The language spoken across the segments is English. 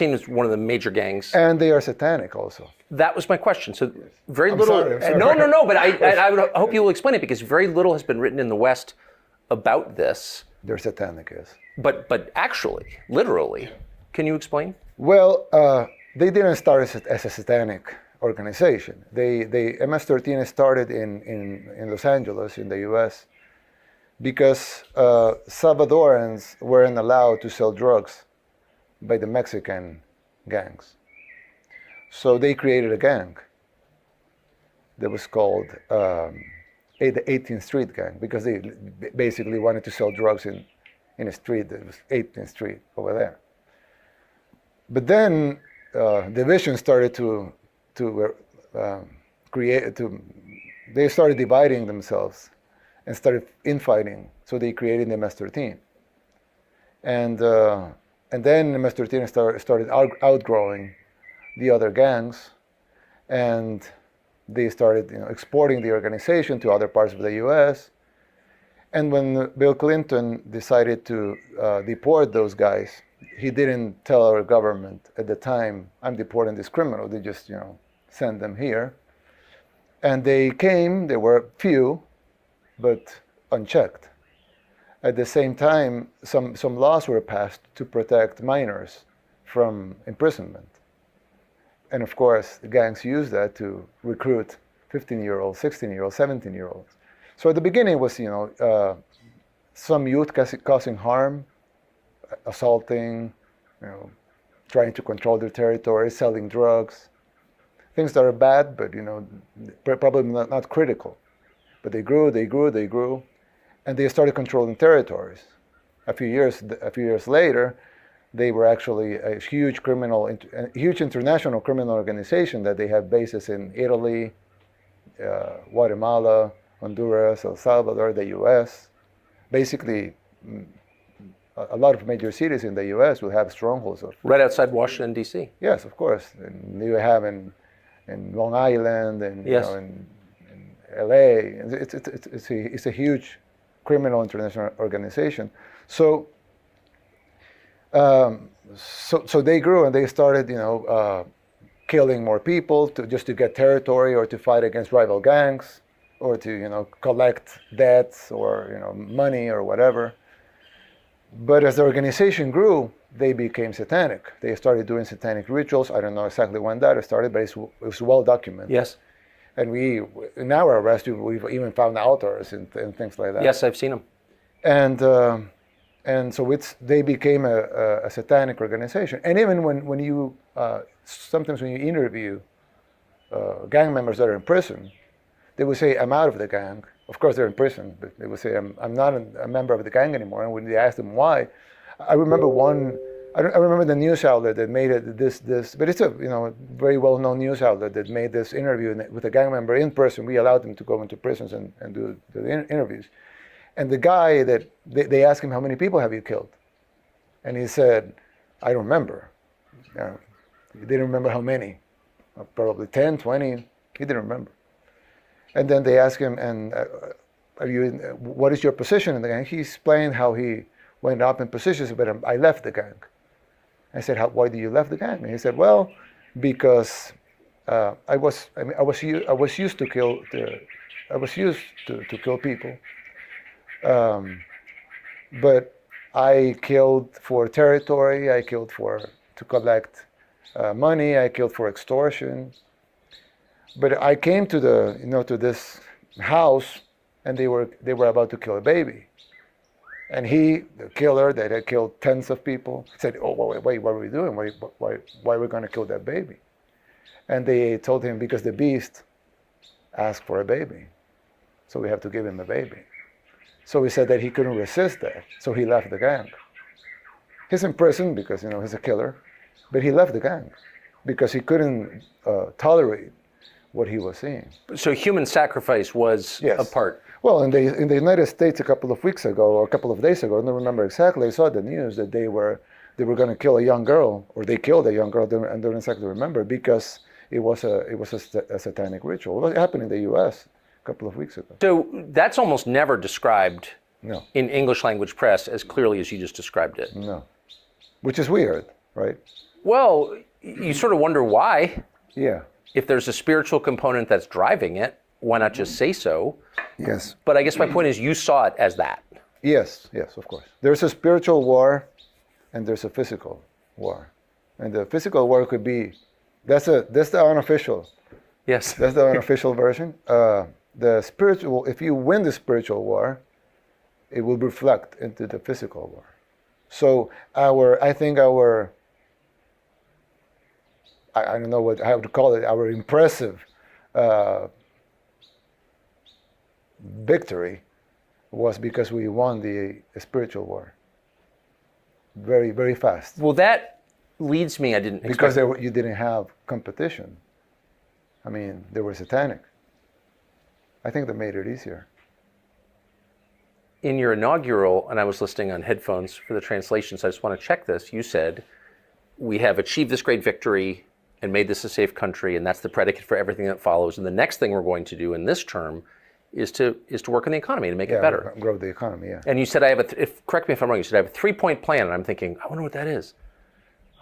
is one of the major gangs. And they are satanic also. That was my question. So very I'm little. sorry. No. But I would hope you will explain it, because very little has been written in the West about this. They're satanic, yes. But actually, literally, can you explain? Well, they didn't start as a satanic organization. They MS-13 started in Los Angeles, in the U.S., because Salvadorans weren't allowed to sell drugs by the Mexican gangs. So they created a gang that was called the 18th Street Gang, because they basically wanted to sell drugs in a street that was 18th Street over there. But then division started they started dividing themselves and started infighting. So they created the MS-13. And then MS-13 started outgrowing the other gangs, and they started exporting the organization to other parts of the U.S. And when Bill Clinton decided to deport those guys, he didn't tell our government at the time, I'm deporting this criminal. They just sent them here. And they came, there were few, but unchecked. At the same time, some laws were passed to protect minors from imprisonment. And of course, the gangs used that to recruit 15-year-olds, 16-year-olds, 17-year-olds. So at the beginning it was, some youth causing harm, assaulting, trying to control their territory, selling drugs, things that are bad, but probably not critical. But they grew, and they started controlling territories. A few years later, they were actually a huge international criminal organization that they have bases in Italy, Guatemala, Honduras, El Salvador, the U.S. Basically, a lot of major cities in the U.S. will have strongholds of. Right outside Washington, D.C. Yes, of course. And you have in Long Island and yes. In L.A. It's a huge criminal international organization. So they grew and they started, killing more people just to get territory or to fight against rival gangs or to, collect debts or, money or whatever. But as the organization grew, they became satanic. They started doing satanic rituals. I don't know exactly when that started, but it was well documented. Yes. And in our arrest, we've even found altars and things like that. Yes, I've seen them. And so they became a satanic organization. And even when you, sometimes when you interview gang members that are in prison, they would say, I'm out of the gang. Of course, they're in prison, but they would say, I'm not a member of the gang anymore. And when they asked them why, I remember I remember the news outlet that made it this, but it's a very well-known news outlet that made this interview with a gang member in person. We allowed them to go into prisons and do the interviews. And the guy that they asked him, how many people have you killed? And he said, I don't remember. He didn't remember how many, probably 10, 20, he didn't remember. And then they asked him, and what is your position in the gang? He explained how he went up in positions, but I left the gang. I said, why did you left the gang? And he said, well, because I was used to kill people, but I killed for territory. I killed to collect money. I killed for extortion. But I came to to this house, and they were about to kill a baby. And the killer that had killed tens of people, said, oh, wait, what are we doing? Why are we going to kill that baby? And they told him, because the beast asked for a baby. So we have to give him a baby. So he said that he couldn't resist that. So he left the gang. He's in prison because, he's a killer. But he left the gang because he couldn't tolerate what he was seeing. So human sacrifice was a part. Well, in the United States a couple of weeks ago, or a couple of days ago, I don't remember exactly, I saw the news that they were going to kill a young girl, or they killed a young girl, I don't exactly remember, because it was a satanic ritual. It happened in the U.S. a couple of weeks ago. So that's almost never described in English language press as clearly as you just described it. No, which is weird, right? Well, you sort of wonder why. Yeah. If there's a spiritual component that's driving it, why not just say so? Yes. But I guess my point is you saw it as that. Yes, of course. There's a spiritual war and there's a physical war. And the physical war could be, that's the unofficial. Yes. That's the unofficial version. The spiritual, if you win the spiritual war, it will reflect into the physical war. So I don't know how to call it, our impressive victory was because we won the spiritual war very, very fast. Well, that leads me, I didn't expect. Because you didn't have competition. I mean, they were satanic. I think that made it easier. In your inaugural, and I was listening on headphones for the translation, so I just want to check this. You said, we have achieved this great victory and made this a safe country, and that's the predicate for everything that follows. And the next thing we're going to do in this term is to work on the economy to make it better. Grow the economy, yeah. And you said, correct me if I'm wrong, you said I have a 3-point plan, and I'm thinking, I wonder what that is.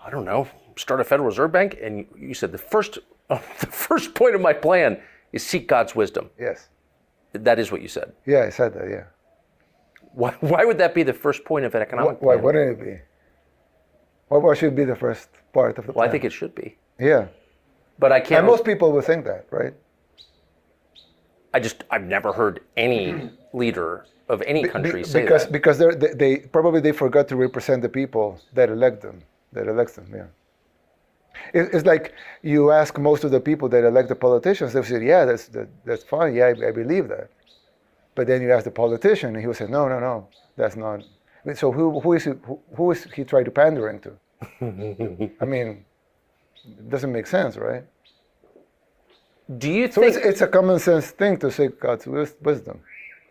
I don't know, start a Federal Reserve Bank? And you said the first point of my plan is seek God's wisdom. Yes. That is what you said. Yeah, I said that, yeah. Why would that be the first point of an economic plan? Why wouldn't it be? Why should it be the first part of the plan? Well, I think it should be. Yeah. But I can't. And most people would think that, right? I've never heard any leader of any country say that. Because they probably forgot to represent the people that elect them, yeah. It's like you ask most of the people that elect the politicians, they say, yeah, that's fine, yeah, I believe that. But then you ask the politician, and he will say, no, that's not. So who is he trying to pandering to? I mean, it doesn't make sense, right? Do you So think it's a common sense thing to seek God's wisdom?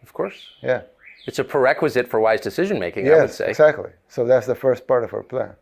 Of course. Yeah. It's a prerequisite for wise decision making, I would Yes, say. exactly. So that's the first part of our plan.